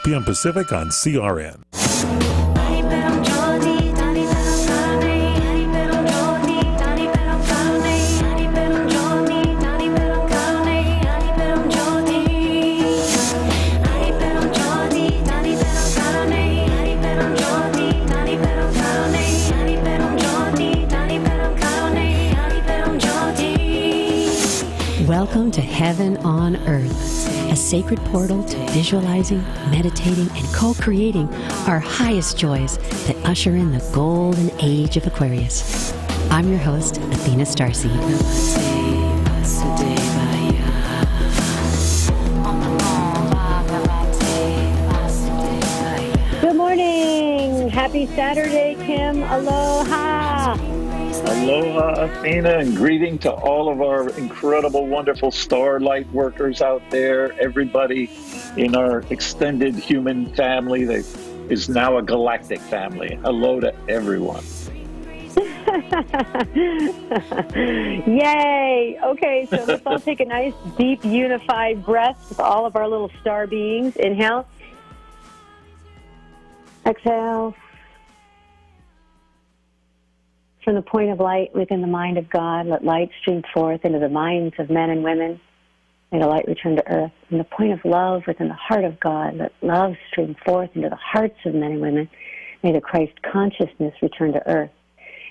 p.m. Pacific on CRN. Welcome to Heaven on Earth, a sacred portal to visualizing, meditating, and co-creating our highest joys that usher in the Golden Age of Aquarius. I'm your host, Athena Starseed. Good morning. Happy Saturday, Kim. Aloha. Aloha, Athena, and greeting to all of our incredible, wonderful starlight workers out there, everybody in our extended human family that is now a galactic family. Hello to everyone. Yay. Okay, so let's all take a nice, deep, unified breath with all of our little star beings. Inhale. Exhale. From the point of light within the mind of God, let light stream forth into the minds of men and women. May the light return to earth. From the point of love within the heart of God, let love stream forth into the hearts of men and women. May the Christ consciousness return to earth.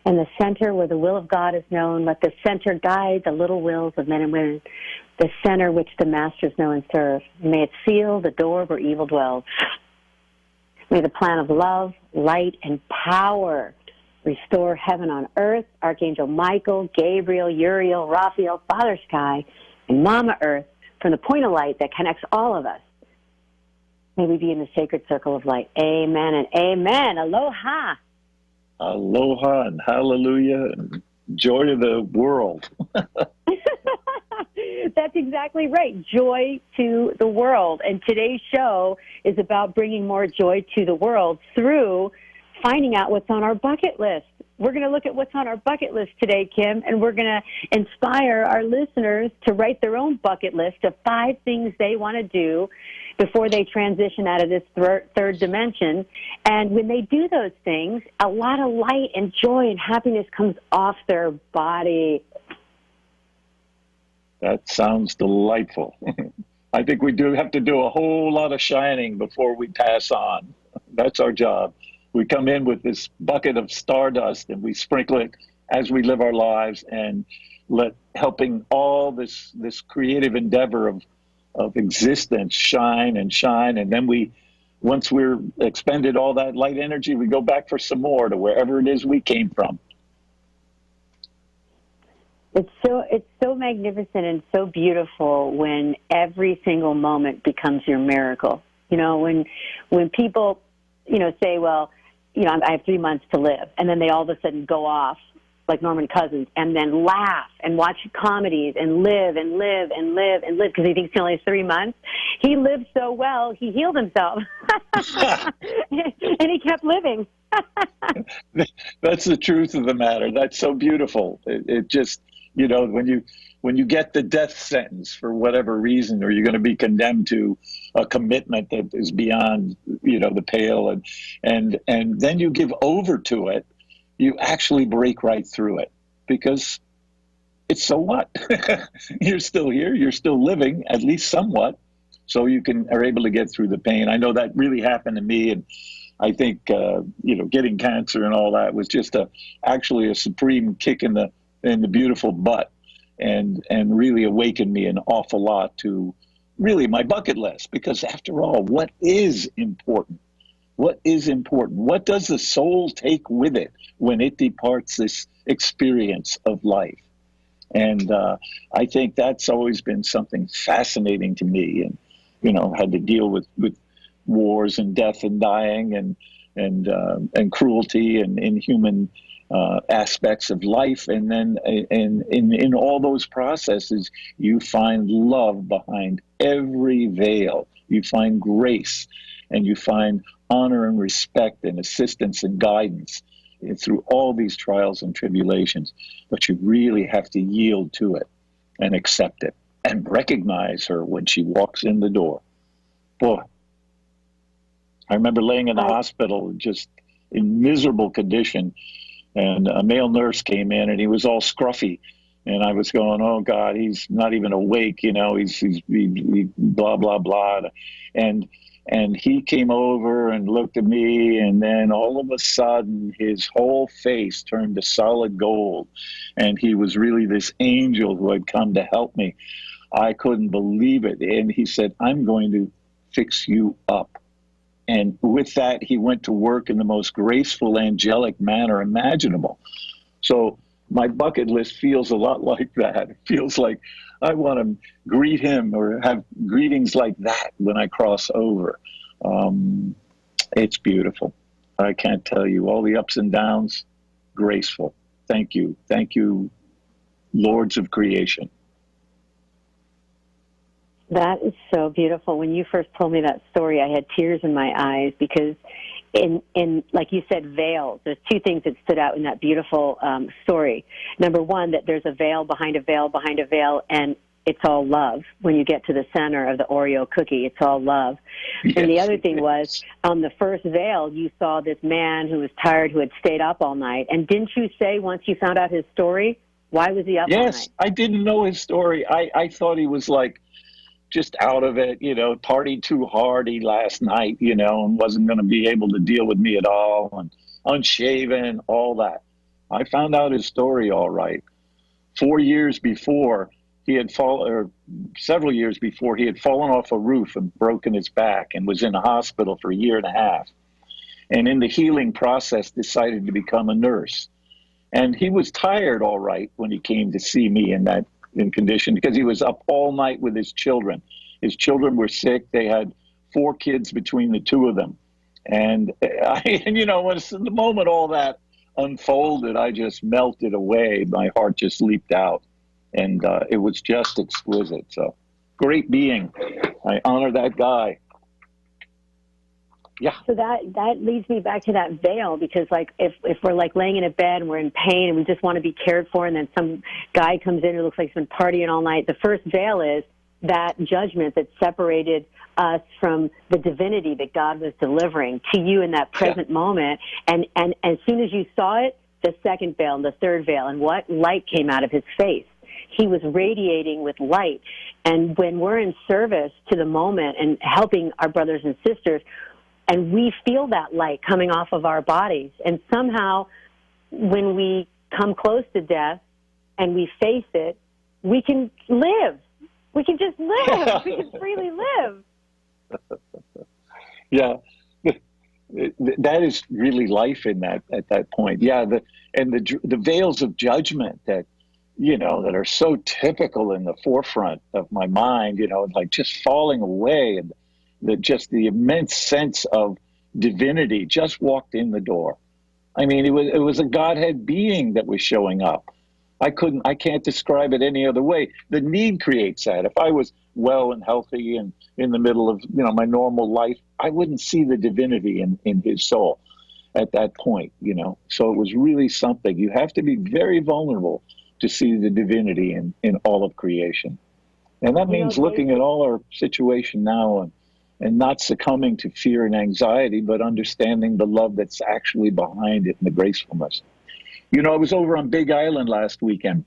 And the center where the will of God is known, let the center guide the little wills of men and women, the center which the masters know and serve. May it seal the door where evil dwells. May the plan of love, light, and power restore heaven on earth. Archangel Michael, Gabriel, Uriel, Raphael, Father Sky, and Mama Earth, from the point of light that connects all of us. May we be in the sacred circle of light. Amen and amen. Aloha. Aloha and hallelujah and joy to the world. That's exactly right. Joy to the world. And today's show is about bringing more joy to the world through finding out what's on our bucket list. We're going to look at what's on our bucket list today, Kim, and we're going to inspire our listeners to write their own bucket list of 5 things they want to do before they transition out of this third dimension. And when they do those things, a lot of light and joy and happiness comes off their body. That sounds delightful. I think we do have to do a whole lot of shining before we pass on. That's our job. We come in with this bucket of stardust and we sprinkle it as we live our lives and helping all this creative endeavor of existence shine and shine. And then once we're expended all that light energy, we go back for some more to wherever it is we came from. It's so magnificent and so beautiful when every single moment becomes your miracle. You know, when people, say, well, I have 3 months to live. And then they all of a sudden go off like Norman Cousins and then laugh and watch comedies and live and live and live and live because he thinks he only has 3 months. He lived so well, he healed himself. And he kept living. That's the truth of the matter. That's so beautiful. It just, when you get the death sentence for whatever reason, or you're going to be condemned to a commitment that is beyond, the pale, and then you give over to it, you actually break right through it because it's so what? You're still here, you're still living, at least somewhat, so you are able to get through the pain. I know that really happened to me, and I think, getting cancer and all that was just actually a supreme kick in the beautiful butt. And really awakened me an awful lot to really my bucket list. Because after all, what is important? What is important? What does the soul take with it when it departs this experience of life? And I think that's always been something fascinating to me. And, had to deal with wars and death and dying and cruelty and inhuman aspects of life, and then in all those processes, you find love behind every veil. You find grace, and you find honor and respect and assistance and guidance through all these trials and tribulations. But you really have to yield to it and accept it and recognize her when she walks in the door. Boy, I remember laying in the hospital just in miserable condition, and a male nurse came in, and he was all scruffy. And I was going, oh God, he's not even awake, you know, he's blah, blah, blah. And he came over and looked at me, and then all of a sudden his whole face turned to solid gold. And he was really this angel who had come to help me. I couldn't believe it. And he said, I'm going to fix you up. And with that, he went to work in the most graceful, angelic manner imaginable. So my bucket list feels a lot like that. It feels like I want to greet him or have greetings like that when I cross over. It's beautiful. I can't tell you all the ups and downs. Graceful. Thank you. Thank you, lords of creation. That is so beautiful. When you first told me that story, I had tears in my eyes because in like you said, veils, there's two things that stood out in that beautiful story. Number one, that there's a veil behind a veil behind a veil, and it's all love. When you get to the center of the Oreo cookie, it's all love. Yes. And the other thing was, on the first veil, you saw this man who was tired, who had stayed up all night. And didn't you say once you found out his story, why was he up all night? Yes, I didn't know his story. I thought he was like, just out of it, you know, partied too hardy last night, you know, and wasn't going to be able to deal with me at all, and unshaven, all that. I found out his story all right. 4 years before, he had fallen, or several years before, he had fallen off a roof and broken his back and was in a hospital for 1.5 years. And in the healing process, decided to become a nurse. And he was tired all right when he came to see me in condition, because he was up all night with his children. His children were sick. They had 4 kids between the two of them. And you know, when the moment all that unfolded, I just melted away. My heart just leaped out. And it was just exquisite. So great being. I honor that guy. Yeah. So that leads me back to that veil, because like if we're like laying in a bed and we're in pain and we just want to be cared for, and then some guy comes in who looks like he's been partying all night, the first veil is that judgment that separated us from the divinity that God was delivering to you in that present moment. And as soon as you saw it, the second veil and the third veil, and what? Light came out of his face. He was radiating with light. And when we're in service to the moment and helping our brothers and sisters, and we feel that light coming off of our bodies. And somehow, when we come close to death and we face it, we can live. We can just live. We can freely live. Yeah. That is really life in that, at that point. Yeah. The veils of judgment that, you know, that are so typical in the forefront of my mind, you know, like just falling away, and the immense sense of divinity just walked in the door. I mean, it was a Godhead being that was showing up. I can't describe it any other way. The need creates that. If I was well and healthy and in the middle of, you know, my normal life, I wouldn't see the divinity in his soul at that point, you know. So it was really something. You have to be very vulnerable to see the divinity in all of creation. And that means looking at all our situation now and not succumbing to fear and anxiety, but understanding the love that's actually behind it and the gracefulness. You know, I was over on Big Island last weekend,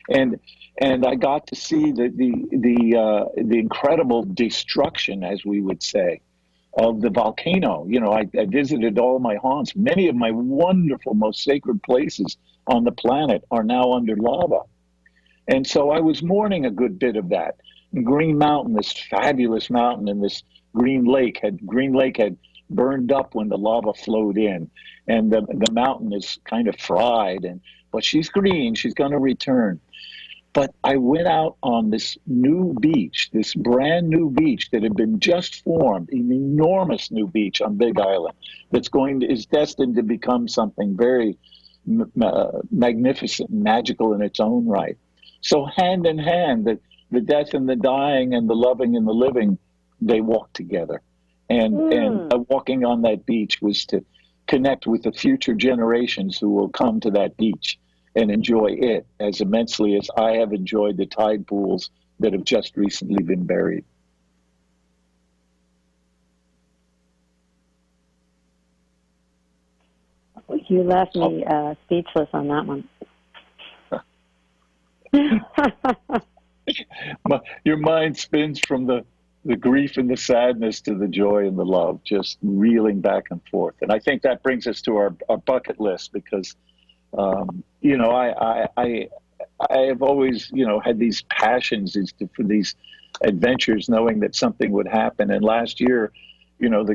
and I got to see the incredible destruction, as we would say, of the volcano. You know, I visited all my haunts. Many of my wonderful, most sacred places on the planet are now under lava. And so I was mourning a good bit of that. Green Mountain, this fabulous mountain, and this Green Lake had burned up when the lava flowed in, and the mountain is kind of fried, but she's green. She's going to return. But I went out on this new beach, this brand new beach that had been just formed, an enormous new beach on Big Island is destined to become something very magnificent, magical in its own right. So hand in hand, the death and the dying and the loving and the living, they walk together. And walking on that beach was to connect with the future generations who will come to that beach and enjoy it as immensely as I have enjoyed the tide pools that have just recently been buried. You left me speechless on that one. Your mind spins from the grief and the sadness to the joy and the love, just reeling back and forth. And I think that brings us to our bucket list because, you know, I have always, you know, had these passions for these adventures, knowing that something would happen. And last year, you know,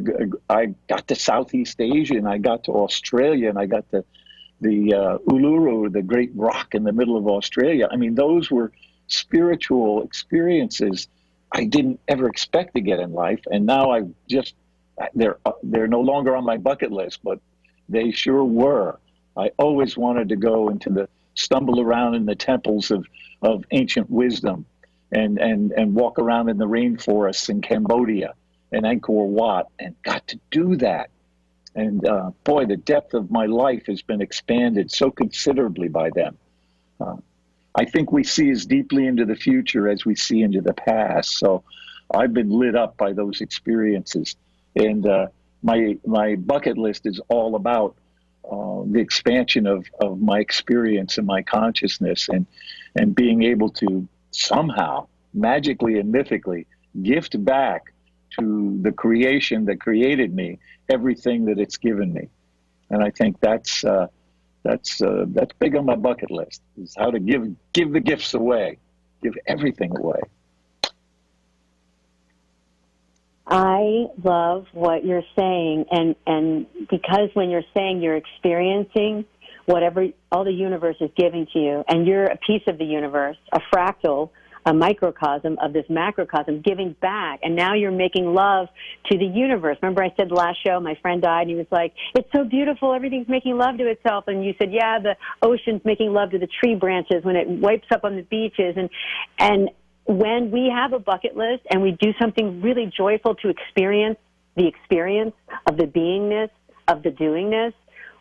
I got to Southeast Asia, and I got to Australia, and I got to the Uluru, the great rock in the middle of Australia. I mean, those were spiritual experiences I didn't ever expect to get in life, and now they're no longer on my bucket list, but they sure were. I always wanted to go stumble around in the temples of ancient wisdom, and walk around in the rainforests in Cambodia and Angkor Wat, and got to do that. And boy, the depth of my life has been expanded so considerably by them. I think we see as deeply into the future as we see into the past. So I've been lit up by those experiences. And my bucket list is all about the expansion of my experience and my consciousness, and being able to somehow, magically and mythically, gift back to the creation that created me everything that it's given me. And I think that's big on my bucket list, is how to give the gifts away, give everything away. I love what you're saying, and because when you're saying you're experiencing whatever all the universe is giving to you, and you're a piece of the universe, a fractal, a microcosm of this macrocosm, giving back, and now you're making love to the universe. Remember I said the last show, my friend died, and he was like, it's so beautiful, everything's making love to itself, and you said, yeah, the ocean's making love to the tree branches when it wipes up on the beaches, and when we have a bucket list and we do something really joyful to experience the experience of the beingness, of the doingness,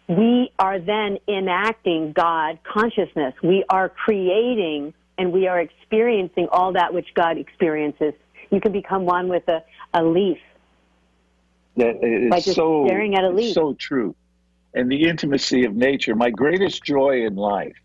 we are then enacting God consciousness. We are creating and we are experiencing all that which God experiences. You can become one with a leaf. That is by just staring at a leaf. So true. And the intimacy of nature, my greatest joy in life,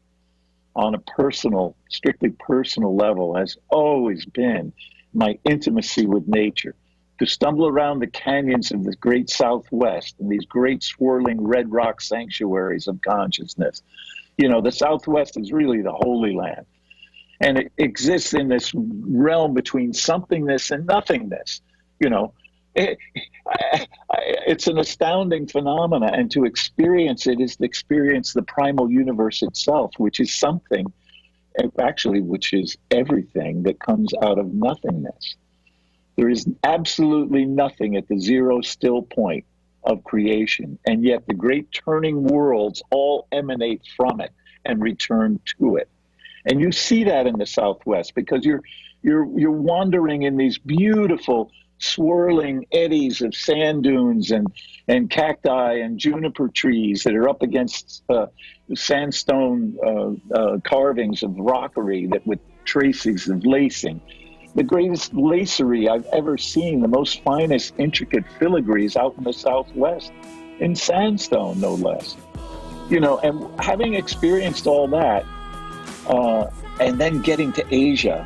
on a personal, strictly personal level, has always been my intimacy with nature. To stumble around the canyons of the great Southwest and these great swirling red rock sanctuaries of consciousness. You know, the Southwest is really the Holy Land. And it exists in this realm between somethingness and nothingness. You know, it's an astounding phenomena, and to experience it is to experience the primal universe itself, which is something, actually, which is everything that comes out of nothingness. There is absolutely nothing at the zero still point of creation, and yet the great turning worlds all emanate from it and return to it. And you see that in the Southwest, because you're wandering in these beautiful swirling eddies of sand dunes and cacti and juniper trees that are up against sandstone carvings of rockery that with traces of lacing. The greatest lacery I've ever seen, the most finest intricate filigrees out in the Southwest, in sandstone, no less. You know, and having experienced all that, and then getting to Asia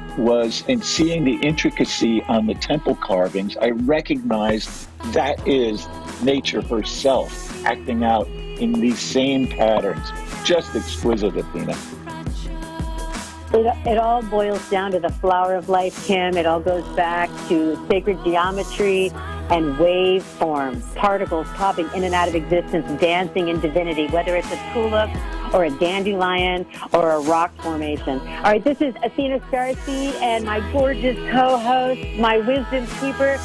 and seeing the intricacy on the temple carvings, I recognized that is nature herself acting out in these same patterns. Just exquisite, Athena. It all boils down to the flower of life, Kim. It all goes back to sacred geometry and waveforms, particles popping in and out of existence, dancing in divinity, whether it's a tulip or a dandelion or a rock formation. All right, this is Athena Starseed and my gorgeous co-host, my wisdom keeper,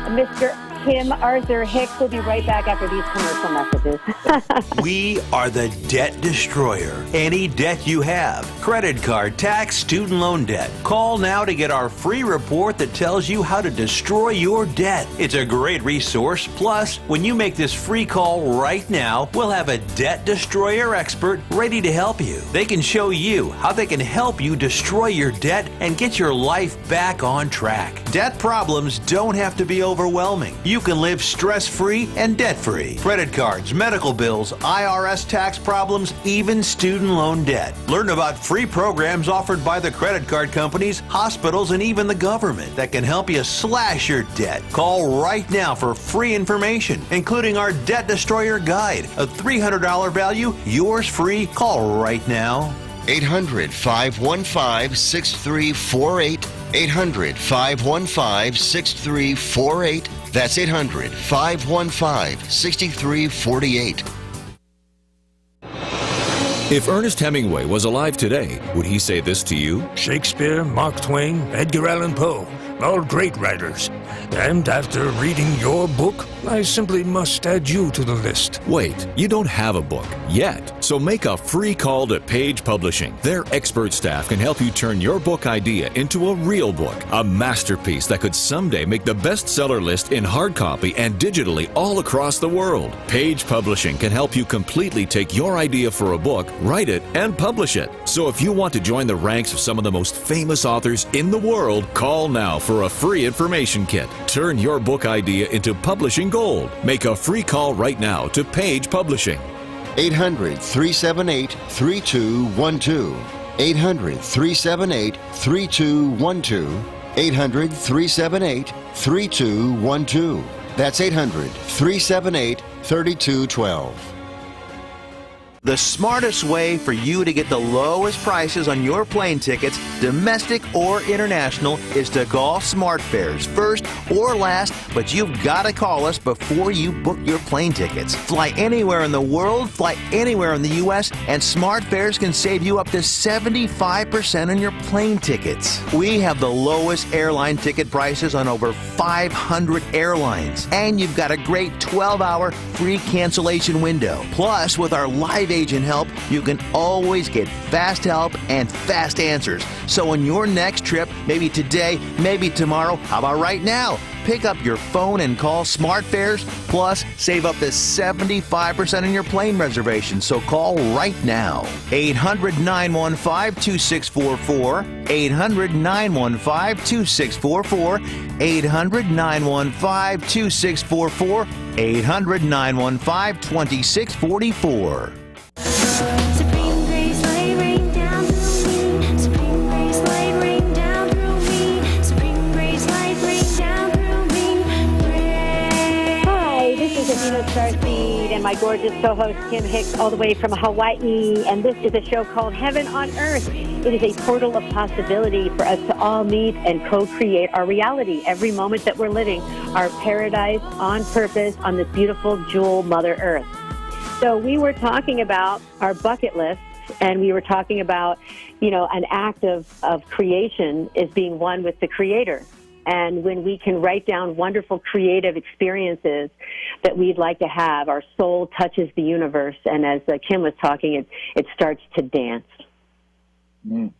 Mr. Kim Arthur Hix. We'll be right back after these commercial messages. We are the debt destroyer. Any debt you have, credit card, tax, student loan debt. Call now to get our free report that tells you how to destroy your debt. It's a great resource. Plus, when you make this free call right now, we'll have a debt destroyer expert ready to help you. They can show you how they can help you destroy your debt and get your life back on track. Debt problems don't have to be overwhelming. you can live stress-free and debt-free. Credit cards, medical bills, IRS tax problems, even student loan debt. Learn about free programs offered by the credit card companies, hospitals, and even the government that can help you slash your debt. Call right now for free information, including our Debt Destroyer Guide, a $300 value, yours free. Call right now. 800-515-6348. 800-515-6348. That's 800-515-6348. If Ernest Hemingway was alive today, would he say this to you? Shakespeare, Mark Twain, Edgar Allan Poe, all great writers. And after reading your book, I simply must add you to the list. Wait, you don't have a book yet, so make a free call to Page Publishing. Their expert staff can help you turn your book idea into a real book, a masterpiece that could someday make the bestseller list in hard copy and digitally all across the world. Page Publishing can help you completely take your idea for a book, write it, and publish it. So if you want to join the ranks of some of the most famous authors in the world, call now for a free information kit. Turn your book idea into publishing gold. Make a free call right now to Page Publishing. 800-378-3212. 800-378-3212. 800-378-3212. That's 800-378-3212. The smartest way for you to get the lowest prices on your plane tickets, domestic or international, is to call SmartFares first or last, but you've got to call us before you book your plane tickets. Fly anywhere in the world, fly anywhere in the U.S., and SmartFares can save you up to 75% on your plane tickets. We have the lowest airline ticket prices on over 500 airlines, and you've got a great 12-hour free cancellation window. Plus, with our live agent help, you can always get fast help and fast answers. So on your next trip, maybe today, maybe tomorrow, how about right now? Pick up your phone and call SmartFares, plus save up to 75% on your plane reservation. So call right now. 800-915-2644. 800-915-2644. 800-915-2644. 800-915-2644. Supreme grace, lay rain down through me. Supreme grace, lay rain down through me. Supreme grace, lay rain down through me. Hi, this is Athena Starseed and my gorgeous co-host Kim Hix all the way from Hawaii, and this is a show called Heaven on Earth. It is a portal of possibility for us to all meet and co-create our reality. Every moment that we're living, our paradise on purpose on this beautiful jewel Mother Earth. So we were talking about our bucket lists, and we were talking about, an act of creation is being one with the Creator. And when we can write down wonderful creative experiences that we'd like to have, our soul touches the universe. And as Kim was talking, it starts to dance. Mm.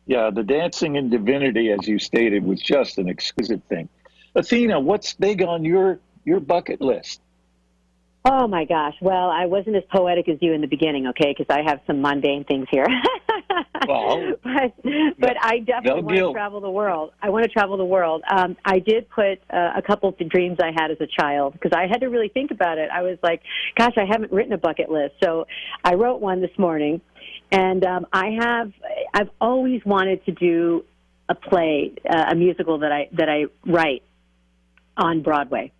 Yeah, the dancing in divinity, as you stated, was just an exquisite thing. Athena, what's big on your bucket list? Oh, my gosh. Well, I wasn't as poetic as you in the beginning, okay, because I have some mundane things here. Well, but I definitely want to travel the world. I want to travel the world. I did put a couple of dreams I had as a child, because I had to really think about it. I was like, gosh, I haven't written a bucket list. So I wrote one this morning, and I've always wanted to do a play, a musical that I write on Broadway.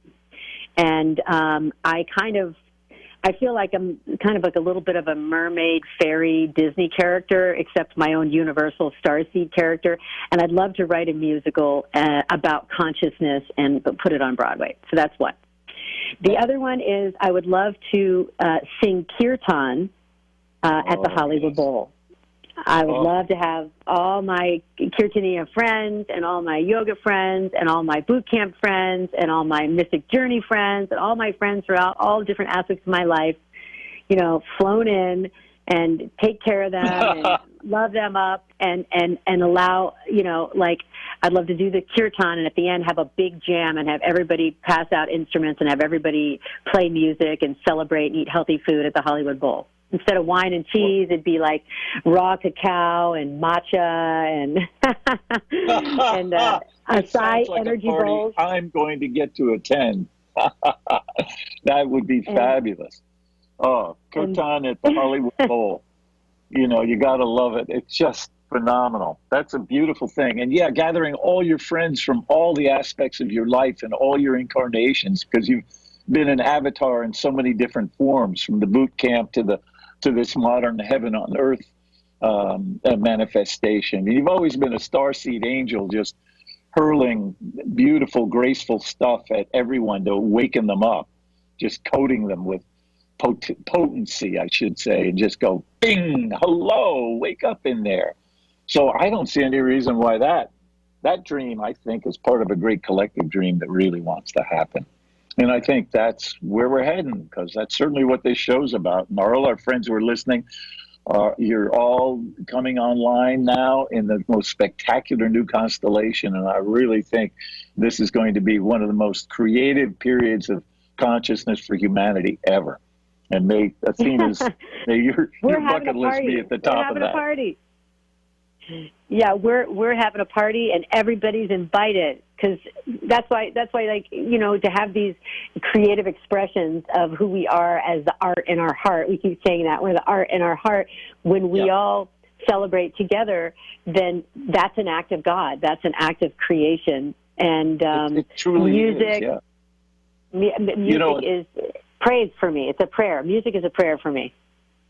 And I feel like I'm kind of like a little bit of a mermaid, fairy, Disney character, except my own universal starseed character. And I'd love to write a musical about consciousness and put it on Broadway. So that's one. The other one is I would love to sing kirtan at the Hollywood Bowl. I would love to have all my Kirtaniya friends and all my yoga friends and all my boot camp friends and all my mystic journey friends and all my friends throughout all different aspects of my life, flown in and take care of them and love them up and allow, I'd love to do the kirtan and at the end have a big jam and have everybody pass out instruments and have everybody play music and celebrate and eat healthy food at the Hollywood Bowl. Instead of wine and cheese, it'd be like raw cacao and matcha and and Psi like energy a party bowls. I'm going to get to attend. That would be fabulous. Oh, Kirtan at the Hollywood Bowl. You know, you got to love it. It's just phenomenal. That's a beautiful thing. And yeah, gathering all your friends from all the aspects of your life and all your incarnations, because you've been an avatar in so many different forms, from the boot camp to this modern heaven on earth manifestation. And you've always been a starseed angel, just hurling beautiful, graceful stuff at everyone to awaken them up, just coating them with potency, I should say, and just go, bing, hello, wake up in there. So I don't see any reason why that dream, I think, is part of a great collective dream that really wants to happen. And I think that's where we're heading, because that's certainly what this show's about. And all our friends who are listening, you're all coming online now in the most spectacular new constellation. And I really think this is going to be one of the most creative periods of consciousness for humanity ever. And may Athena's, may your bucket list be at the top of that. We're having a party. Yeah, we're having a party, and everybody's invited, because that's why, like, you know, to have these creative expressions of who we are as the art in our heart. We keep saying that, we're the art in our heart. When we all celebrate together, then that's an act of God. That's an act of creation. And it truly music, is, yeah. Music is praise for me. It's a prayer. Music is a prayer for me.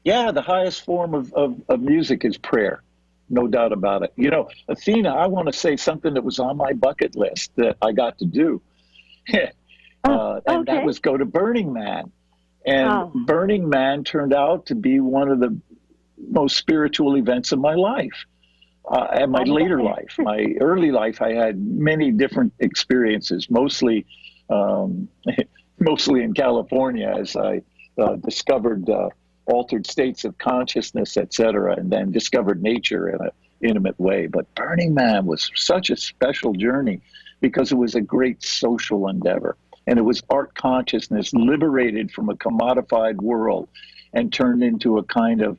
Yeah, the highest form of music is prayer. No doubt about it. You know, Athena, I want to say something that was on my bucket list that I got to do. And that was go to Burning Man. And Burning Man turned out to be one of the most spiritual events of my life. And my later life. My early life, I had many different experiences, mostly in California, as I discovered altered states of consciousness, etc., and then discovered nature in an intimate way. But Burning Man was such a special journey because it was a great social endeavor. And it was art consciousness liberated from a commodified world and turned into a kind of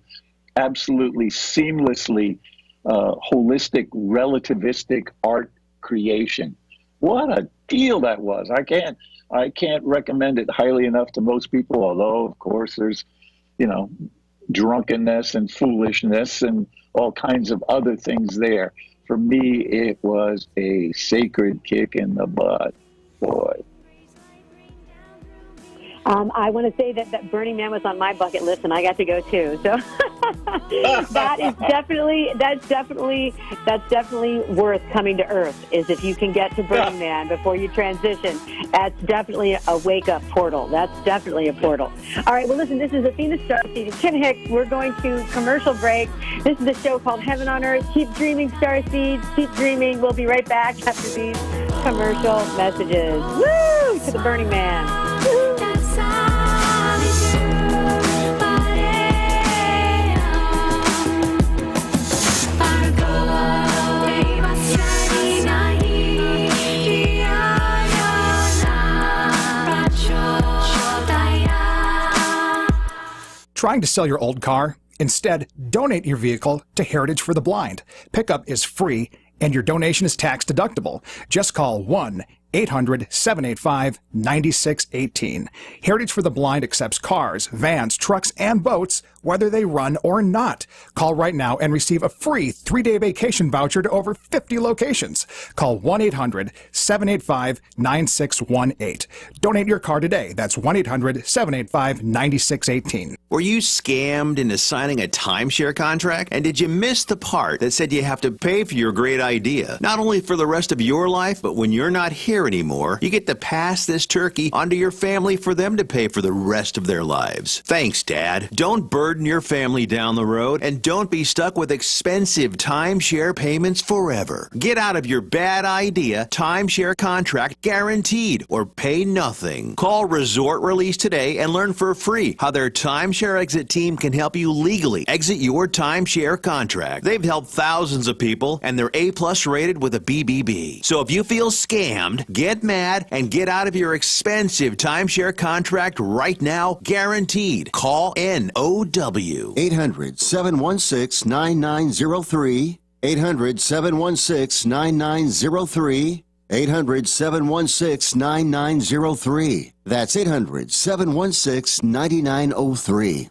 absolutely seamlessly holistic, relativistic art creation. What a deal that was. I can't recommend it highly enough to most people, although, of course, there's, you know, drunkenness and foolishness and all kinds of other things there. For me, it was a sacred kick in the butt, boy. I want to say that Burning Man was on my bucket list, and I got to go too. So that's definitely worth coming to Earth. Is if you can get to Burning Man before you transition, that's definitely a wake-up portal. That's definitely a portal. All right. Well, listen. This is Athena Starseed and Kim Hix. We're going to commercial break. This is a show called Heaven on Earth. Keep dreaming, Starseed. Keep dreaming. We'll be right back after these commercial messages. Woo! To the Burning Man. Woo! Trying to sell your old car? Instead, donate your vehicle to Heritage for the Blind. Pickup is free and your donation is tax deductible. Just call 1-800-785-9618. Heritage for the Blind accepts cars, vans, trucks, and boats, whether they run or not. Call right now and receive a free 3-day vacation voucher to over 50 locations. Call 1-800-785-9618. Donate your car today. That's 1-800-785-9618. Were you scammed into signing a timeshare contract? And did you miss the part that said you have to pay for your great idea? Not only for the rest of your life, but when you're not here anymore, you get to pass this turkey onto your family for them to pay for the rest of their lives. Thanks, Dad. Don't burden your family down the road, and don't be stuck with expensive timeshare payments forever. Get out of your bad idea timeshare contract guaranteed, or pay nothing. Call Resort Release today and learn for free how their timeshare exit team can help you legally exit your timeshare contract. They've helped thousands of people, and they're A+ rated with a BBB. So if you feel scammed, get mad and get out of your expensive timeshare contract right now, guaranteed. Call NOW. 800-716-9903. 800-716-9903. 800-716-9903. That's 800-716-9903.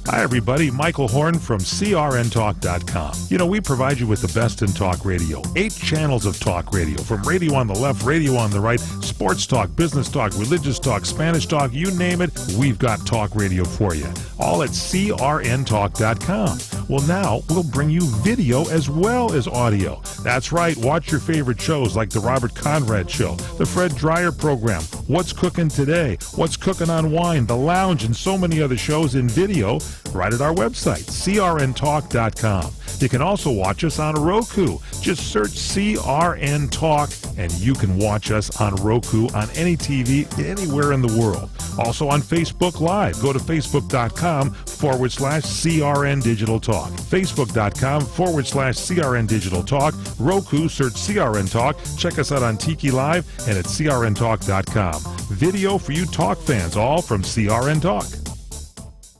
Hi, everybody. Michael Horn from CRNTalk.com. You know, we provide you with the best in talk radio. 8 channels of talk radio, from radio on the left, radio on the right, sports talk, business talk, religious talk, Spanish talk, you name it, we've got talk radio for you. All at CRNTalk.com. Well, now we'll bring you video as well as audio. That's right. Watch your favorite shows like The Robert Conrad Show, The Fred Dreyer Program, What's Cooking Today, What's Cooking on Wine, The Lounge, and so many other shows in video right at our website, crntalk.com. You can also watch us on Roku. Just search CRN Talk, and you can watch us on Roku on any TV anywhere in the world. Also on Facebook Live. Go to facebook.com/CRN Digital Talk. Facebook.com/CRN Digital Talk. Roku, search CRN Talk. Check us out on Tiki Live and at crntalk.com. Video for you talk fans, all from CRN Talk.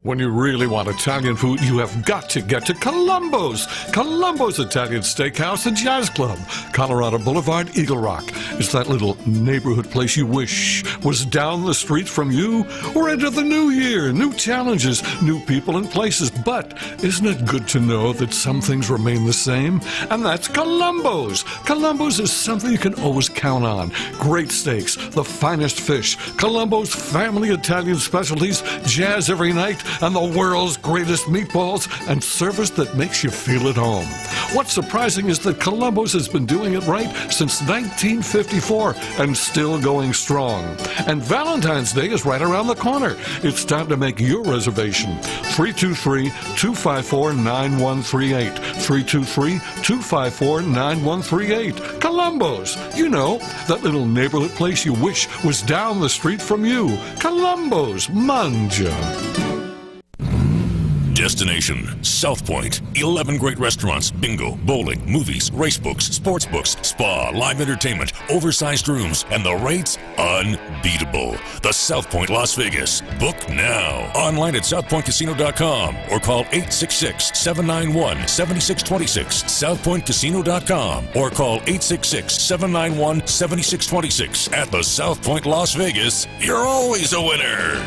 When you really want Italian food, you have got to get to Columbo's. Columbo's Italian Steakhouse and Jazz Club, Colorado Boulevard, Eagle Rock. It's that little neighborhood place you wish was down the street from you. We're into the new year, new challenges, new people and places. But isn't it good to know that some things remain the same? And that's Columbo's. Columbo's is something you can always count on. Great steaks, the finest fish, Columbo's family Italian specialties, jazz every night, and the world's greatest meatballs, and service that makes you feel at home. What's surprising is that Columbo's has been doing it right since 1954 and still going strong. And Valentine's Day is right around the corner. It's time to make your reservation. 323-254-9138. 323-254-9138. Columbo's. You know, that little neighborhood place you wish was down the street from you. Columbo's. Manja. Destination, South Point. 11 great restaurants, bingo, bowling, movies, race books, sports books, spa, live entertainment, oversized rooms, and the rates unbeatable. The South Point Las Vegas. Book now. Online at southpointcasino.com or call 866-791-7626. southpointcasino.com or call 866-791-7626. At the South Point Las Vegas, you're always a winner.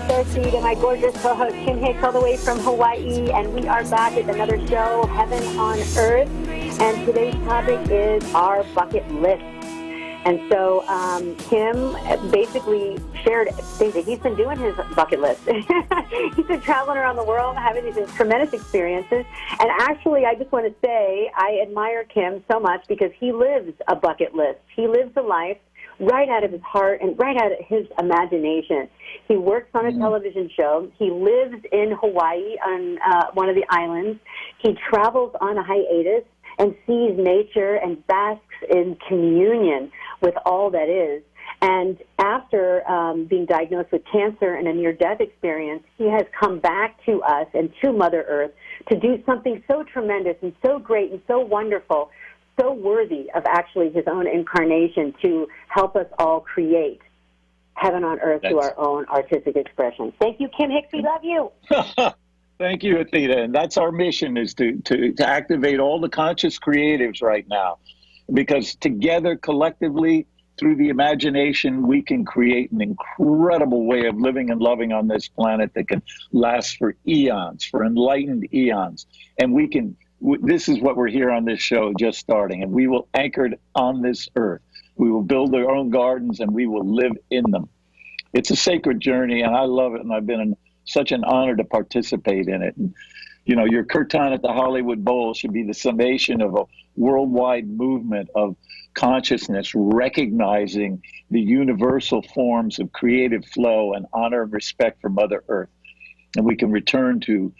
Starseed and my gorgeous co-host Kim Hix all the way from Hawaii, and we are back with another show, Heaven on Earth, and today's topic is our bucket list. And so Kim basically shared things that he's been doing his bucket list. He's been traveling around the world, having these tremendous experiences. And actually, I just want to say I admire Kim so much because he lives a bucket list. He lives a life right out of his heart and right out of his imagination. He works on a television show. He lives in Hawaii on one of the islands. He travels on a hiatus and sees nature and basks in communion with all that is. And after being diagnosed with cancer and a near-death experience, he has come back to us and to Mother Earth to do something so tremendous and so great and so wonderful, so worthy of actually his own incarnation to help us all create heaven on earth through our own artistic expression. Thank you, Kim Hix. We love you. Thank you, Athena. And that's our mission, is to activate all the conscious creatives right now. Because together, collectively, through the imagination, we can create an incredible way of living and loving on this planet that can last for eons, for enlightened eons. And we can, this is what we're here on this show just starting, and we will anchor it on this earth. We will build our own gardens and we will live in them. It's a sacred journey, and I love it, and I've been such an honor to participate in it. And, you know, your Kirtan at the Hollywood Bowl should be the summation of a worldwide movement of consciousness, recognizing the universal forms of creative flow and honor and respect for Mother Earth. And we can return to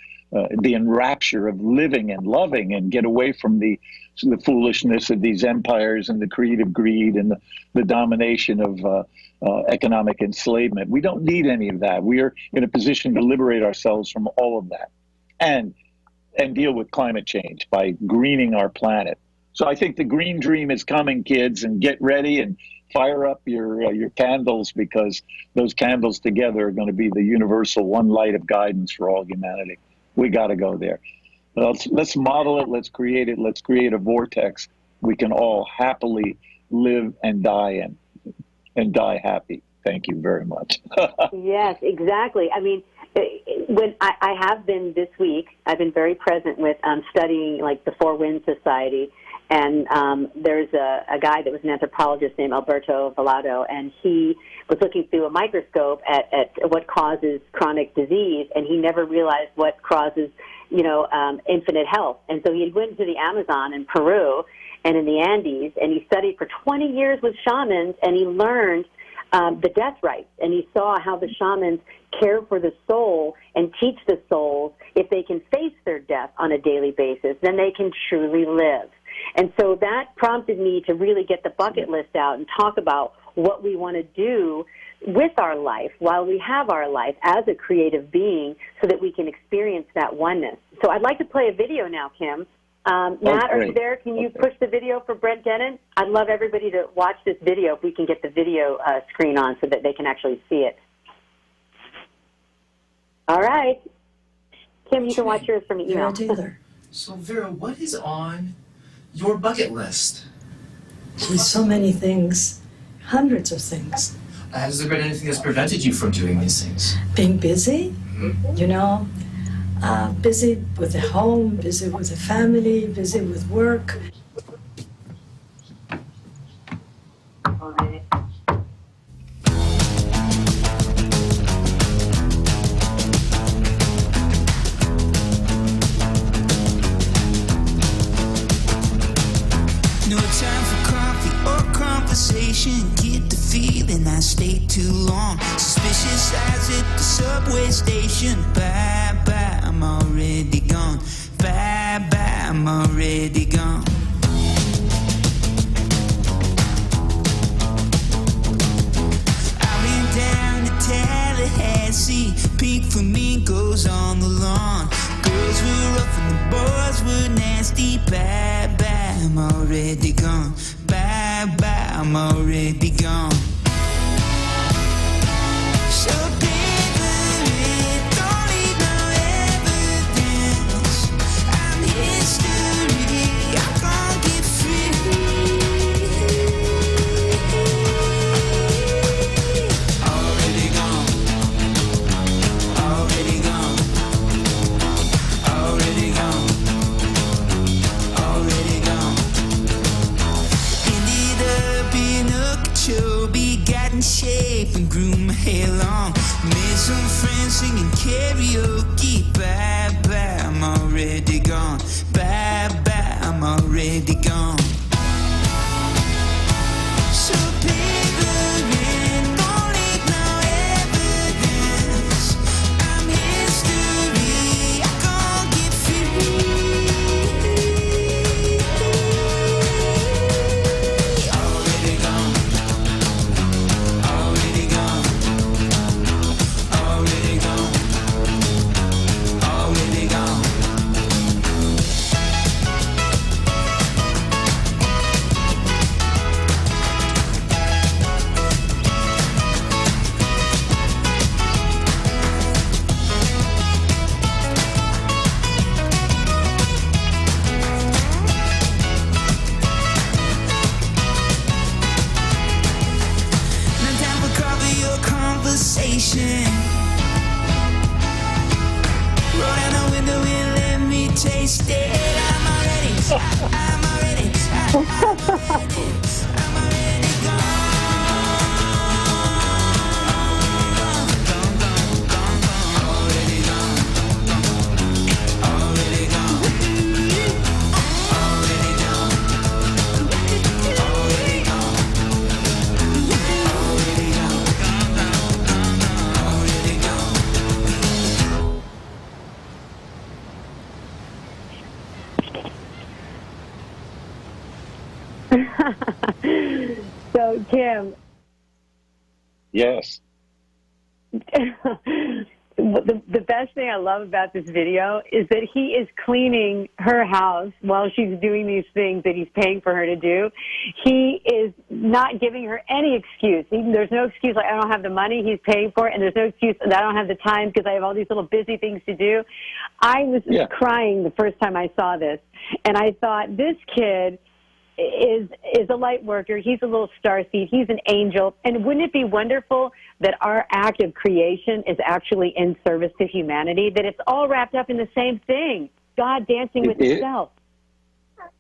the enrapture of living and loving and get away from the foolishness of these empires and the creative greed and the domination of economic enslavement. We don't need any of that. We are in a position to liberate ourselves from all of that and deal with climate change by greening our planet. So I think the green dream is coming, kids, and get ready and fire up your candles, because those candles together are going to be the universal one light of guidance for all humanity. We got to go there. Let's model it. Let's create it. Let's create a vortex we can all happily live and die in, and die happy. Thank you very much. Yes, exactly. I mean, when I have been this week, I've been very present with studying like the Four Winds Society, and there's a guy that was an anthropologist named Alberto Vallado, and he was looking through a microscope at what causes chronic disease, and he never realized what causes, infinite health. And so he went to the Amazon in Peru and in the Andes, and he studied for 20 years with shamans, and he learned the death rites, and he saw how the shamans care for the soul and teach the souls if they can face their death on a daily basis, then they can truly live. And so that prompted me to really get the bucket list out and talk about what we want to do with our life while we have our life as a creative being so that we can experience that oneness. So I'd like to play a video now, Kim. Matt, are you there? Can you push the video for Brent Denon? I'd love everybody to watch this video if we can get the video screen on so that they can actually see it. All right. Kim, you can watch yours from the email. Taylor. So, Vera, what is on your bucket list? There's so many things, hundreds of things. Has there been anything that's prevented you from doing these things? Being busy, busy with the home, busy with the family, busy with work. No time for coffee or conversation. Get the feeling I stayed too long. Suspicious eyes at the subway station. Bye bye, I'm already gone. Bye bye, I'm already gone. I went down to Tallahassee. Pink flamingos on the lawn. Girls were rough and the boys were nasty. Bye bye, I'm already gone. Bye bye, I'm already gone. So don't leave no evidence. I'm history. I can't get free. Already gone. Already gone. Already gone. Already gone. Ended up in Okeechobee, got in shape and grew my hair long. Made some friends singing karaoke. Bye bye, I'm already gone. Bye bye, I'm already gone. So paperin', don't leave no evidence. I'm history. I can't get free. Already gone. Already gone. Already gone. Already gone. No time for coffee or conversation. Roll down the window and let me taste it. I'm already So, Kim, Yes. The best thing I love about this video is that he is cleaning her house while she's doing these things that he's paying for her to do. He is not giving her any excuse. There's no excuse like, I don't have the money, he's paying for it, and there's no excuse that I don't have the time because I have all these little busy things to do. I was crying the first time I saw this, and I thought, this kid is a light worker. He's a little starseed. He's an angel. And wouldn't it be wonderful that our act of creation is actually in service to humanity, that it's all wrapped up in the same thing, God dancing with himself?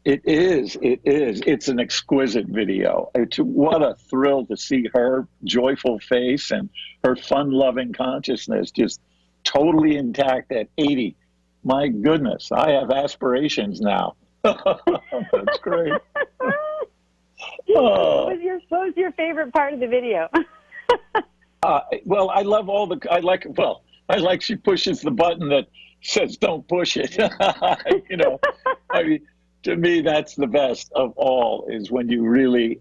It is. It is. It's an exquisite video. What a thrill to see her joyful face and her fun-loving consciousness just totally intact at 80. My goodness, I have aspirations now. That's great. What was your favorite part of the video? Well, I love I like she pushes the button that says don't push it. You know, I mean, to me, that's the best of all, is when you really,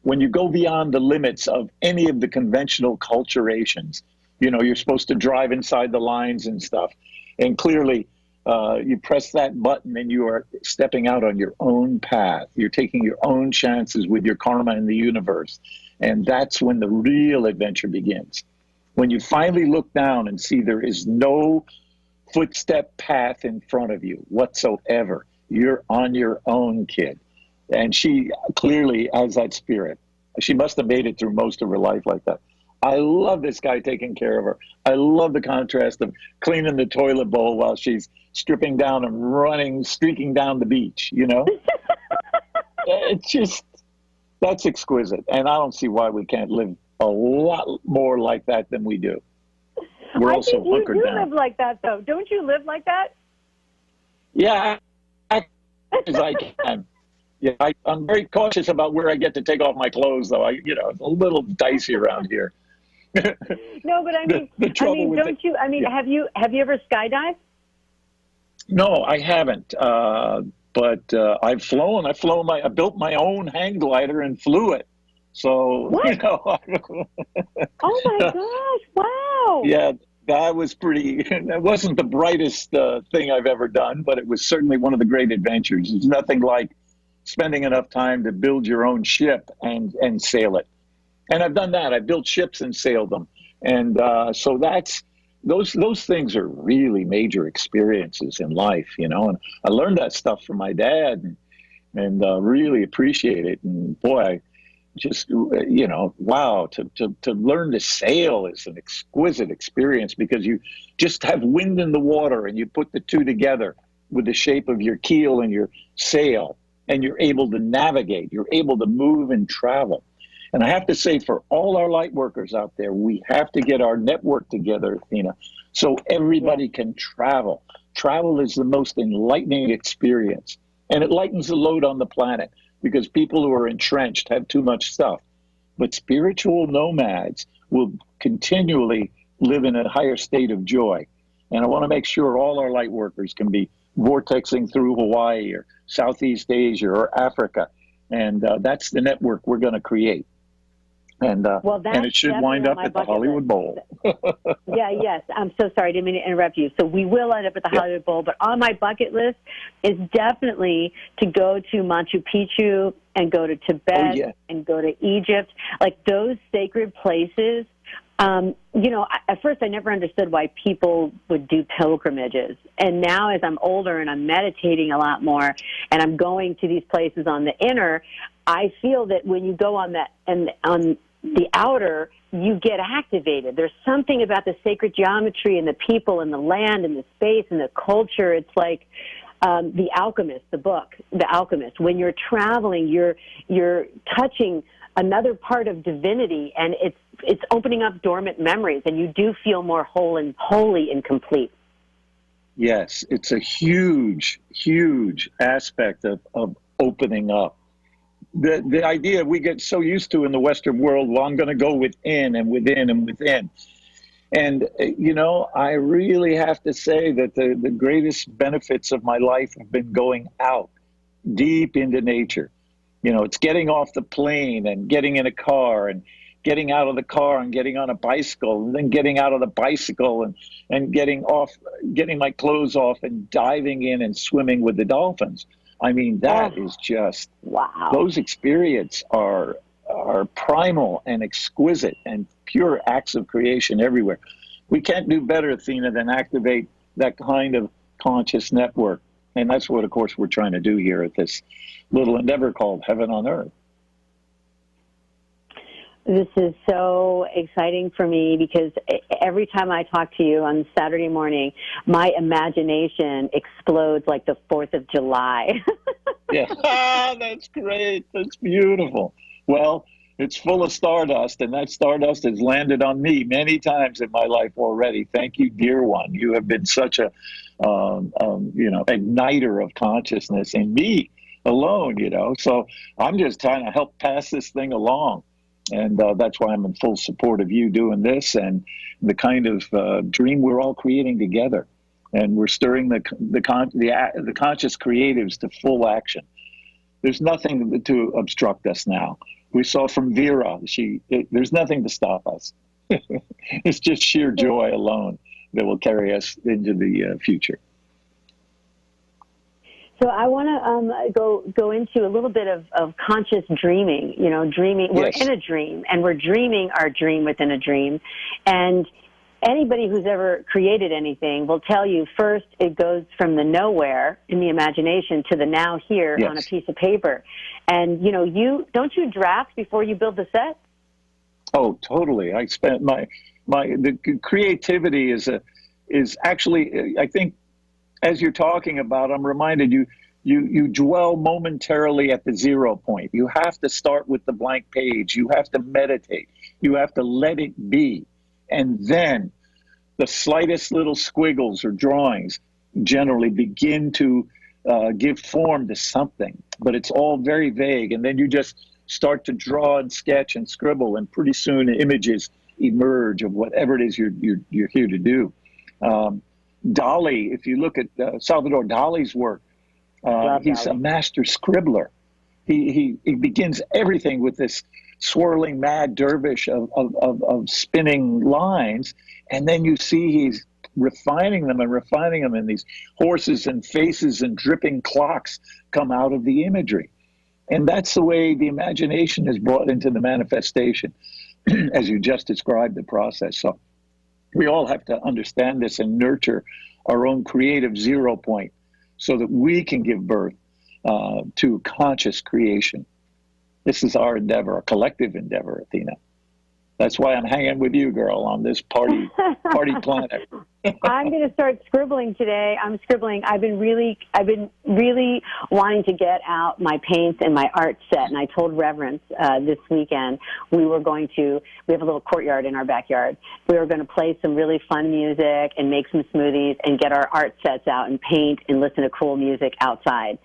when you go beyond the limits of any of the conventional culturations. You know, you're supposed to drive inside the lines and stuff. And clearly, you press that button and you are stepping out on your own path. You're taking your own chances with your karma in the universe. And that's when the real adventure begins. When you finally look down and see there is no footstep path in front of you whatsoever. You're on your own, kid. And she clearly has that spirit. She must have made it through most of her life like that. I love this guy taking care of her. I love the contrast of cleaning the toilet bowl while she's stripping down and running, streaking down the beach, you know? It's just, that's exquisite. And I don't see why we can't live a lot more like that than we do. We're also hunkered down. You live like that, though. Don't you live like that? Yeah, as I can. Yeah, I'm very cautious about where I get to take off my clothes, though. It's a little dicey around here. No, but I mean, have you ever skydived? No, I haven't. But I've flown. I built my own hang glider and flew it. So, what? Oh my gosh! Wow. Yeah, that was pretty. That wasn't the brightest thing I've ever done, but it was certainly one of the great adventures. There's nothing like spending enough time to build your own ship and sail it. And I've done that. I built ships and sailed them. And so those things are really major experiences in life, you know. And I learned that stuff from my dad and really appreciate it. And boy, I just, wow, to learn to sail is an exquisite experience because you just have wind in the water and you put the two together with the shape of your keel and your sail. And you're able to navigate, you're able to move and travel. And I have to say, for all our light workers out there, we have to get our network together, Athena, so everybody can travel. Travel is the most enlightening experience. And it lightens the load on the planet because people who are entrenched have too much stuff. But spiritual nomads will continually live in a higher state of joy. And I want to make sure all our light workers can be vortexing through Hawaii or Southeast Asia or Africa. And that's the network we're going to create. And it should wind up at the Hollywood Bowl. Yes. I'm so sorry. I didn't mean to interrupt you. So we will end up at the Hollywood Bowl. But on my bucket list is definitely to go to Machu Picchu and go to Tibet and go to Egypt. Like those sacred places. At first I never understood why people would do pilgrimages. And now as I'm older and I'm meditating a lot more and I'm going to these places on the inner, I feel that when you go on that and on the outer, you get activated. There's something about the sacred geometry and the people and the land and the space and the culture. It's like The Alchemist, the book, The Alchemist. When you're traveling, you're touching another part of divinity, and it's opening up dormant memories, and you do feel more whole and holy and complete. Yes, it's a huge, huge aspect of opening up. The idea we get so used to in the Western world, well, I'm going to go within and within and within. And, I really have to say that the greatest benefits of my life have been going out deep into nature. It's getting off the plane and getting in a car and getting out of the car and getting on a bicycle, and then getting out of the bicycle and getting my clothes off and diving in and swimming with the dolphins. I mean, that is just, wow. Those experiences are primal and exquisite and pure acts of creation everywhere. We can't do better, Athena, than activate that kind of conscious network. And that's what, of course, we're trying to do here at this little endeavor called Heaven on Earth. This is so exciting for me because every time I talk to you on Saturday morning, my imagination explodes like the 4th of July. Yeah, that's great. That's beautiful. Well, it's full of stardust, and that stardust has landed on me many times in my life already. Thank you, dear one. You have been such a, igniter of consciousness in me alone, So I'm just trying to help pass this thing along. And that's why I'm in full support of you doing this and the kind of dream we're all creating together. And we're stirring the conscious creatives to full action. There's nothing to obstruct us now. We saw from Vera, there's nothing to stop us. It's just sheer joy alone that will carry us into the future. So I want to go into a little bit of conscious dreaming. Dreaming. We're in a dream, and we're dreaming our dream within a dream. And anybody who's ever created anything will tell you first it goes from the nowhere in the imagination to the now here on a piece of paper. And don't you draft before you build the set? Oh, totally. I spent the creativity is actually, I think, as you're talking about, I'm reminded you dwell momentarily at the 0 point. You have to start with the blank page. You have to meditate. You have to let it be. And then the slightest little squiggles or drawings generally begin to give form to something. But it's all very vague. And then you just start to draw and sketch and scribble. And pretty soon images emerge of whatever it is you're here to do. Dali, if you look at Salvador Dali's work, he's a master scribbler. He begins everything with this swirling mad dervish of spinning lines, and then you see he's refining them, and these horses and faces and dripping clocks come out of the imagery. And that's the way the imagination is brought into the manifestation, as you just described the process. So we all have to understand this and nurture our own creative 0 point so that we can give birth to conscious creation. This is our endeavor, a collective endeavor, Athena. That's why I'm hanging with you, girl, on this party planet. I'm going to start scribbling today. I'm scribbling. I've been really wanting to get out my paints and my art set. And I told Reverence this weekend we have a little courtyard in our backyard. We were going to play some really fun music and make some smoothies and get our art sets out and paint and listen to cool music outside.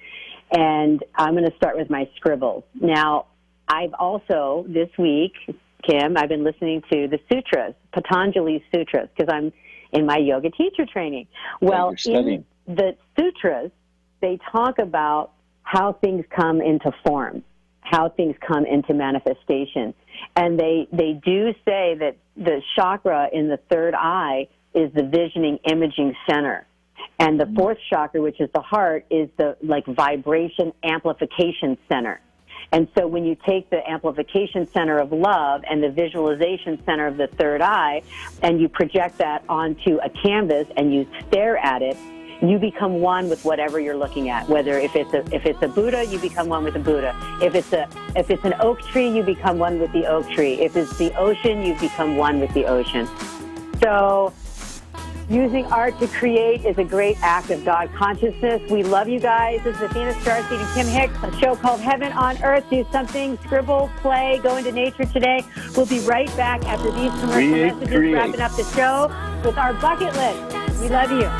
And I'm going to start with my scribbles. Now, I've also, this week, Kim, I've been listening to the sutras, Patanjali's sutras, because I'm in my yoga teacher training. Well, in the sutras, they talk about how things come into form, how things come into manifestation. And they do say that the chakra in the third eye is the visioning, imaging center. And the fourth chakra, which is the heart, is the vibration amplification center. And so when you take the amplification center of love and the visualization center of the third eye and you project that onto a canvas and you stare at it, you become one with whatever you're looking at. Whether if it's a Buddha, you become one with the Buddha. If it's an oak tree, you become one with the oak tree. If it's the ocean, you become one with the ocean. So using art to create is a great act of God consciousness. We love you guys. This is Athena Starseed and Kim Hix, a show called Heaven on Earth. Do something, scribble, play, go into nature today. We'll be right back after these commercial messages, wrapping up the show with our bucket list. We love you.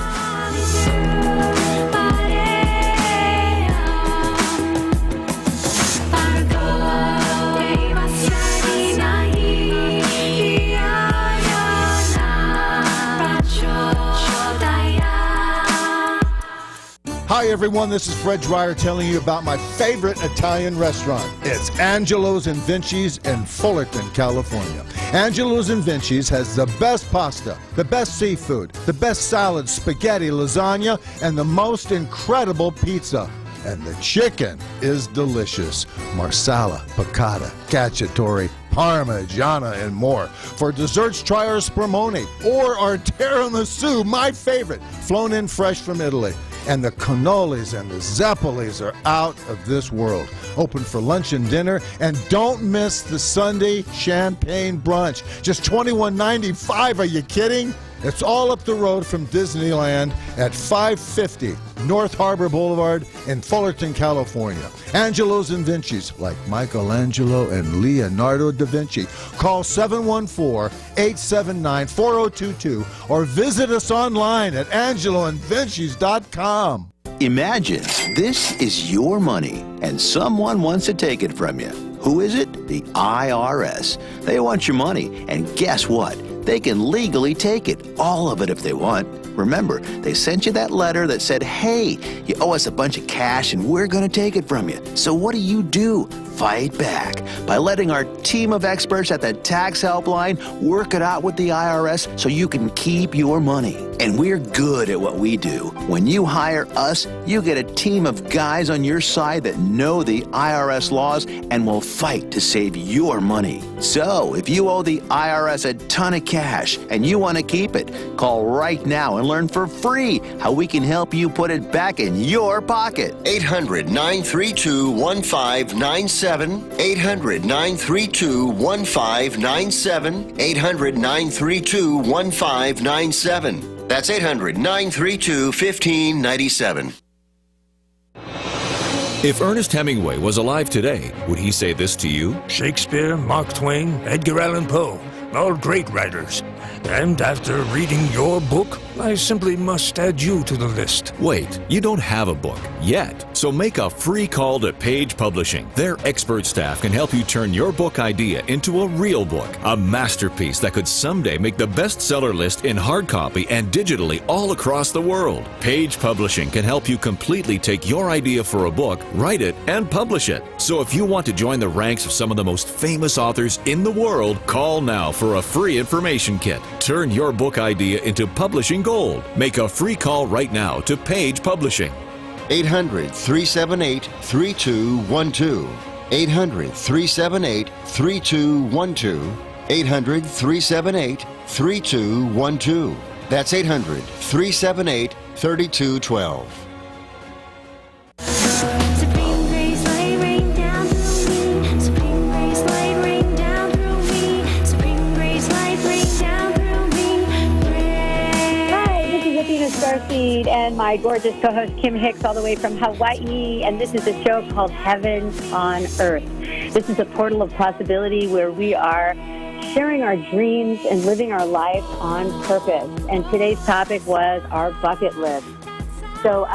Hi, everyone. This is Fred Dreyer telling you about my favorite Italian restaurant. It's Angelo's and Vinci's in Fullerton, California. Angelo's and Vinci's has the best pasta, the best seafood, the best salad, spaghetti, lasagna, and the most incredible pizza. And the chicken is delicious. Marsala, piccata, cacciatore, parmigiana, and more. For desserts, try our spumoni or our tiramisu, my favorite, flown in fresh from Italy. And the cannolis and the zeppolis are out of this world. Open for lunch and dinner, and don't miss the Sunday champagne brunch. Just $21.95. Are you kidding? It's all up the road from Disneyland at 550 North Harbor Boulevard in Fullerton, California. Angelo's and Vinci's, like Michelangelo and Leonardo da Vinci. Call 714-879-4022 or visit us online at angeloandvinci's.com. Imagine this is your money and someone wants to take it from you. Who is it? The IRS. They want your money, and guess what? They can legally take it, all of it if they want. Remember, they sent you that letter that said, hey, you owe us a bunch of cash and we're going to take it from you. So what do? Fight back by letting our team of experts at the tax helpline work it out with the IRS so you can keep your money. And we're good at what we do. When you hire us, you get a team of guys on your side that know the IRS laws and will fight to save your money. So if you owe the IRS a ton of cash and you want to keep it, call right now and learn for free how we can help you put it back in your pocket. 800-932-1597. 800-932-1597. 800-932-1597. That's 800-932-1597. If Ernest Hemingway was alive today, would he say this to you? Shakespeare, Mark Twain, Edgar Allan Poe, all great writers. And after reading your book, I simply must add you to the list. Wait, you don't have a book yet. So make a free call to Page Publishing. Their expert staff can help you turn your book idea into a real book, a masterpiece that could someday make the bestseller list in hard copy and digitally all across the world. Page Publishing can help you completely take your idea for a book, write it, and publish it. So if you want to join the ranks of some of the most famous authors in the world, call now for a free information kit. Turn your book idea into publishing gold. Make a free call right now to Page Publishing. 800-378-3212. 800-378-3212. 800-378-3212. That's 800-378-3212. Supreme grace, light rain down through me. Supreme grace, light rain down through me. Supreme grace, light rain down through me. Hi, this is Athena Starseed and my gorgeous co-host Kim Hix all the way from Hawaii, and this is a show called Heaven on Earth. This is a portal of possibility where we are sharing our dreams and living our life on purpose. And today's topic was our bucket list. So,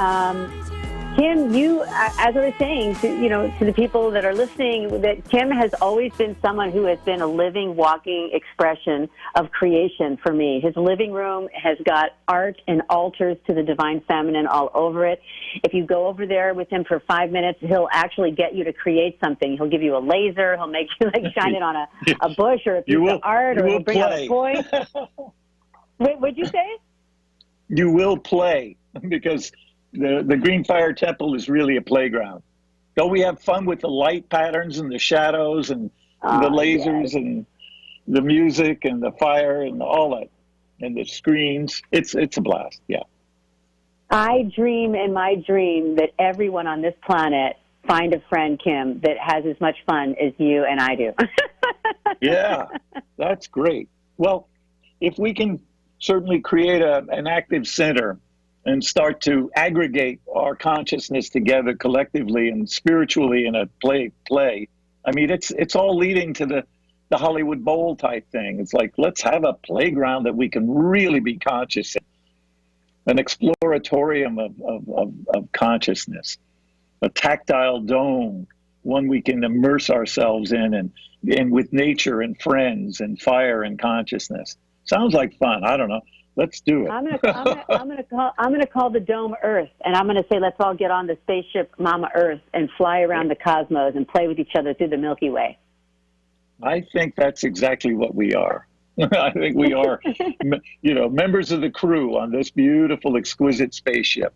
Kim, you, as I was saying to the people that are listening, that Kim has always been someone who has been a living, walking expression of creation for me. His living room has got art and altars to the divine feminine all over it. If you go over there with him for 5 minutes, he'll actually get you to create something. He'll give you a laser. He'll make you shine it on a bush or a piece of art, or he'll bring out a toy. Wait, what'd you say? You will play, because the Green Fire Temple is really a playground. Don't we have fun with the light patterns and the shadows and the lasers and the music and the fire and all that and the screens? It's a blast, yeah. I dream in my dream that everyone on this planet find a friend, Kim, that has as much fun as you and I do. Yeah, that's great. Well, if we can certainly create an active center and start to aggregate our consciousness together collectively and spiritually in a play. I mean, it's all leading to the Hollywood Bowl type thing. It's like, let's have a playground that we can really be conscious in, an exploratorium of consciousness, a tactile dome, one we can immerse ourselves in and with nature and friends and fire and consciousness. Sounds like fun. I don't know. Let's do it. I'm gonna call the dome Earth, and I'm gonna say, let's all get on the spaceship Mama Earth and fly around the cosmos and play with each other through the Milky Way. I think that's exactly what we are. I think we are, members of the crew on this beautiful, exquisite spaceship.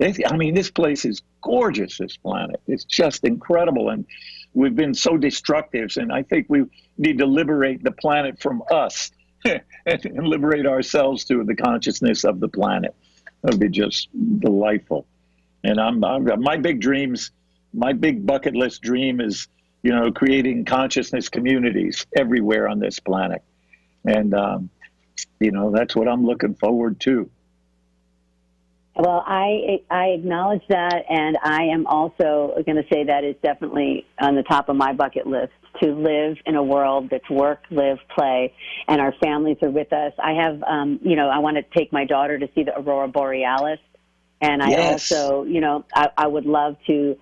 I mean, this place is gorgeous, this planet. It's just incredible. And we've been so destructive. And I think we need to liberate the planet from us and liberate ourselves to the consciousness of the planet. That would be just delightful. And my big dreams, my big bucket list dream is, creating consciousness communities everywhere on this planet. And, that's what I'm looking forward to. Well, I acknowledge that, and I am also going to say that is definitely on the top of my bucket list, to live in a world that's work, live, play, and our families are with us. I have, I want to take my daughter to see the Aurora Borealis, and I also, I would love to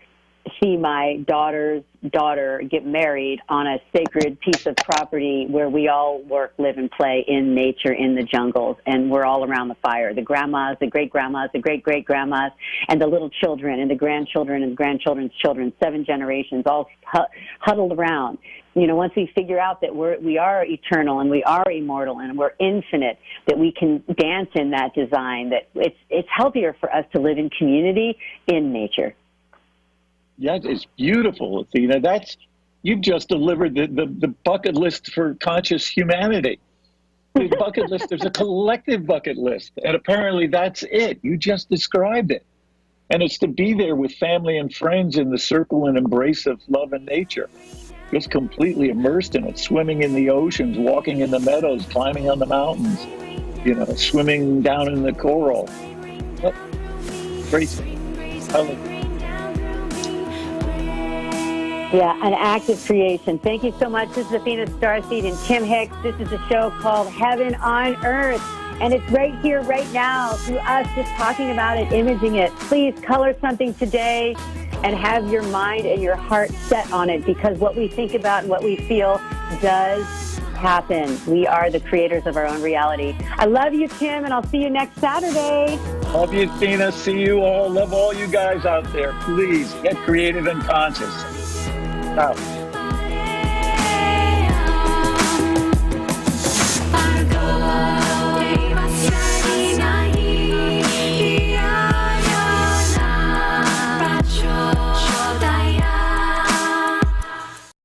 see my daughter's daughter get married on a sacred piece of property where we all work, live, and play in nature, in the jungles, and we're all around the fire. The grandmas, the great-grandmas, the great-great-grandmas, and the little children, and the grandchildren and grandchildren's children, 7 generations, all huddled around. Once we figure out that we are eternal and we are immortal and we're infinite, that we can dance in that design, that it's healthier for us to live in community in nature. Yeah, it's beautiful, Athena. You've just delivered the bucket list for conscious humanity. The bucket list, there's a collective bucket list, and apparently that's it. You just described it. And it's to be there with family and friends in the circle and embrace of love and nature. Just completely immersed in it, swimming in the oceans, walking in the meadows, climbing on the mountains, swimming down in the coral. Oh, great. Yeah, an act of creation. Thank you so much. This is Athena Starseed and Kim Hix. This is a show called Heaven on Earth. And it's right here, right now, through us just talking about it, imaging it. Please color something today and have your mind and your heart set on it, because what we think about and what we feel does happen. We are the creators of our own reality. I love you, Kim, and I'll see you next Saturday. Love you, Athena. See you all. Love all you guys out there. Please get creative and conscious. Ciao.